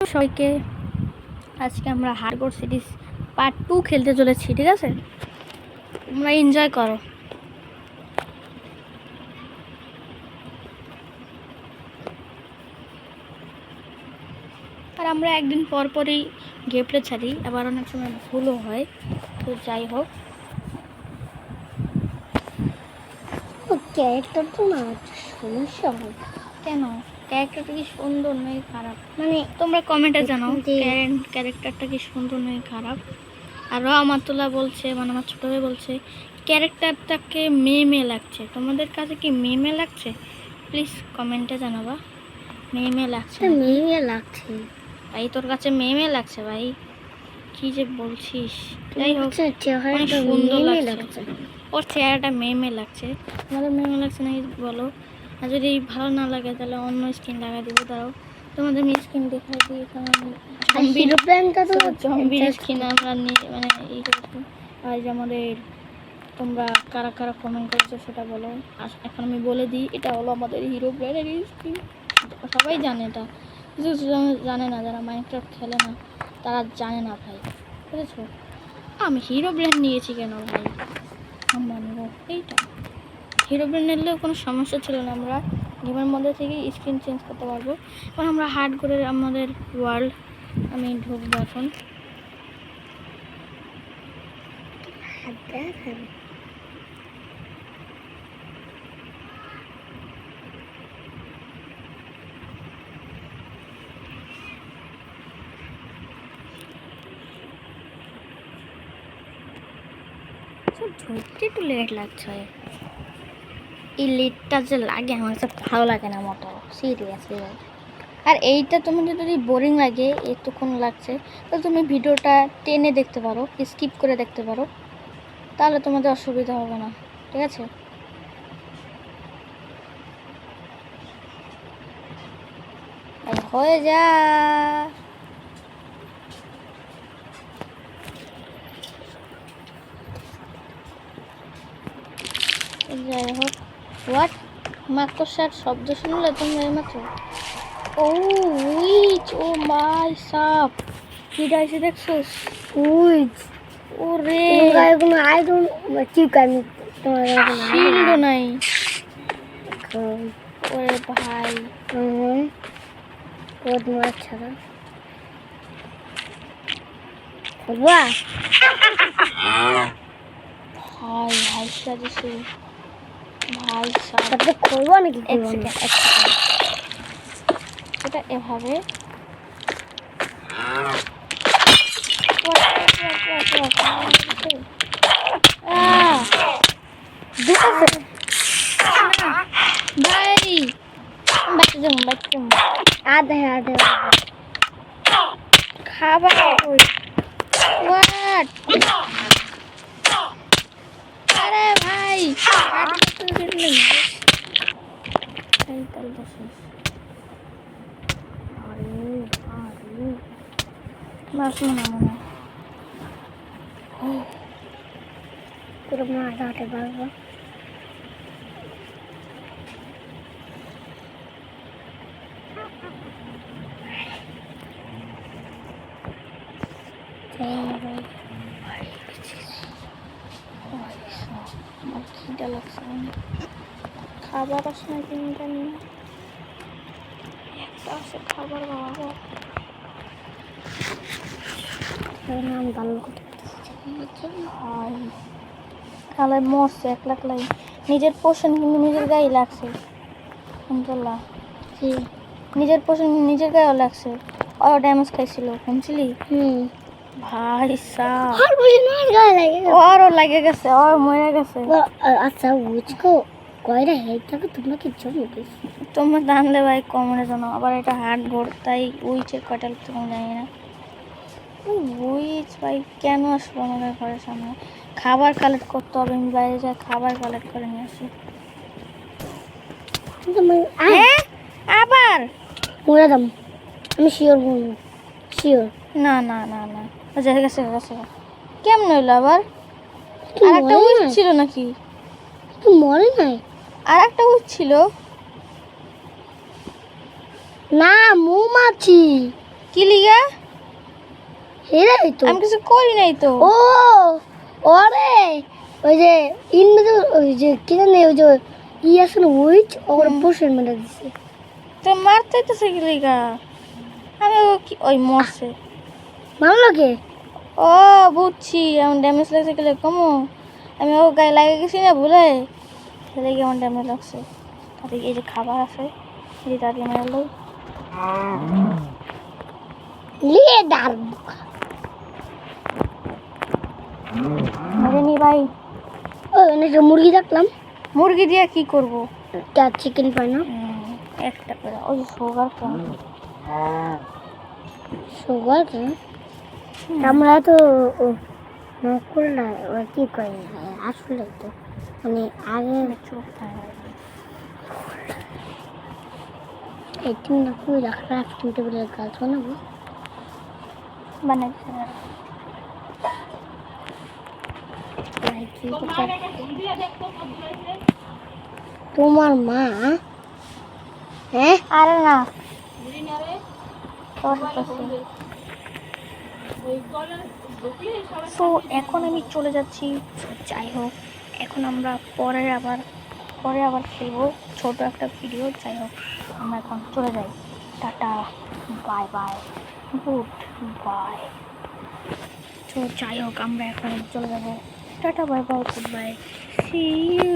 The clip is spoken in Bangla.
সবাইকে আজকে আমরা হারগোর সিরিজ পার্ট 2 খেলতে চলেছি, ঠিক আছে? তোমরা এনজয় করো। আর আমরা একদিন পর পরই গেম প্লে ছাড়ি, আবার অনেক সময় ভুলও হয়, তো যাই হোক। ক্যারেক্টারটা না সমস্যা হয় কেন? ক্যারেক্টারটা কি সুন্দর নয় খারাপ? মানে তোমরা কমেন্টে জানাও ক্যারেক্টারটা কি সুন্দর নয় খারাপ। আর আমাতুল্লাহ বলছে, মানে আমার ছোট ভাই বলছে ক্যারেক্টারটাকে মেয়ে মেয়ে লাগছে। তোমাদের কাছে কি মেয়ে মেয়ে লাগছে? প্লিজ কমেন্টে জানাবা। মেয়ে মেয়ে লাগছে? মেয়ে লাগছে ভাই তোর কাছে মেয়ে মেয়ে লাগছে ভাই? কি যে বলছিস? যাই হোক, অনেক সুন্দর লাগছে। ওর চেহারাটা মেয়ে মেয়ে লাগছে। তোমাদের মেয়ে মেয়ে লাগছে নাকি বলো। আর যদি ভালো না লাগে তাহলে অন্য স্কিন লাগাই দিব। দাঁড়াও, তোমাদের আমি স্কিন দেখাই দিই। জম্বির স্কিন আমরা নিয়ে মানে এই করছি। আর যে আমাদের তোমরা কারা কারা কমেন্ট করেছো সেটা বলো। আর এখন আমি বলে দিই, এটা হলো আমাদের হিরো ব্র্যান্ডের স্কিন। সবাই জানে এটা, কিছু জানে না, যারা মাইনক্রাফট খেলে না তারা জানে না ভাই, বুঝেছো? আমি হিরো ব্র্যান্ড নিয়েছি কেন ভাই? মানবো এইটা হিরো ব্র্যান্ড নিলেও কোনো সমস্যা ছিল না, আমরা গেমের মধ্যে থেকে স্ক্রিন চেঞ্জ করতে পারবো। এখন আমরা হার্ড করে আমাদের ওয়ার্ল্ড আমি ঢুকবো এখন। ঢুকতে একটু লেট লাগছে। এই লেটটা যে লাগে আমার কাছে ভালো লাগে না মোটো, সিরিয়াসলি। আর এইটা তুমি যদি বোরিং লাগে, এতক্ষণ লাগছে, তো তুমি ভিডিওটা টেনে দেখতে পারো, স্কিপ করে দেখতে পারো, তাহলে তোমাদের অসুবিধা হবে না, ঠিক আছে? হয়ে যা। যাই হোক, হোয়াট মাকড়সার শব্দ শুনলে তুমি এইমাত্র? ও উইচ, ও মাই সাপ, কি ডাইছে দেখছো? উইচ ওরে আই ডোন্ট চিকেন শিল্ড নাই। ওরে ভাই, ওর মাছ ছাড়া বাহ ভাই হাইসা দিছে ভাই সাপ। তারপরে করবো নাকি? এক সেকেন্ড এটা এভাবে ভাই বাচ্চা জম আধে খাবার হোয়াট? আরে ভাই মাসুম না মনে পুরো মাছ হাতে পারবো। আমার খিদা লাগছে, খাবার আসে না কিনে জানি না। একটা আছে খাবার বাবা, নাম ভালো ভাই খালাই মরছে একলাই। নিজের পোষণ কিন্তু নিজের গায়ে লাগছে, আলহামদুলিল্লাহ। নিজের পোষণ নিজের গায়েও লাগছে। ও ড্যামেজ খাইছিল, শুনছিলি? ভাই সাপ ওরও লাগে গেছে, ওর মরে গেছে। আচ্ছা বুঝকো কয়টা হেড থাকে তোমরা কি জন্য তোমরা জানলে ভাই কমনে জানো। আবার এটা হার্ড বোর্ড, তাই উইচের কয়টা তুমি জানি না। উইচ ভাই কেন আসবো আমাদের ঘরের সামনে? খাবার কালেক্ট করতে হবে, আমি বাইরে যাই খাবার কালেক্ট করে নিয়ে আসি। আবার মরে দাম, আমি শিওর বলবো, শিওর। না না না না, গেছে গেছে। কেমন হইলো আবার? আর একটা উইচ ছিল নাকি? মরে নাই, আর একটা উইচ ছিল না মৌমাছি। কি লিগা? এরাই তো আমি কিছু করি নাই তো। ও ওরে ওই যে ইনভিজিবল ওই যে কি জানি ওই যে ই আছে না উইচ ওর পোষণ মেরে দিছে তো মারতে তো কি লিগা? আমি ওই মরছে। মারলো কে ও বুঝছি, এমন ড্যামেজ লাগছে গেলে কমো। আমি ও গায়ে লাগে গেছি না ভুলে, সেটা কি এমন ড্যামেজ লাগছে। তাতে এই যে খাবার আছে, এই যে তাড়াতাড়ি মারলো। লিয়ে ডার মেরে নি ভাই। ও এনে মুরগি দেখলাম মুরগি দিয়ে কি করব? তা চিকেন পাই না একটা করে ওই সুগার কেন? সুগার কেন আমরা তো নকল না ওরা কি করে আসলে তো মানে আগে চুপ থাকে। একদিন না খুবই রাখতে টেবিলের গাছ বানাবো বানাইছে না। তোমার মা হ্যাঁ আরে না, তো এখন আমি চলে যাচ্ছি। যাই হোক, এখন আমরা পরে আবার খেলবো ছোট একটা ভিডিও। যাই হোক, আমরা এখন চলে যাই। Tata, bye bye, goodbye. তো যাই হোক, আমরা এখন চলে যাবো। Tata, bye bye, goodbye, see you.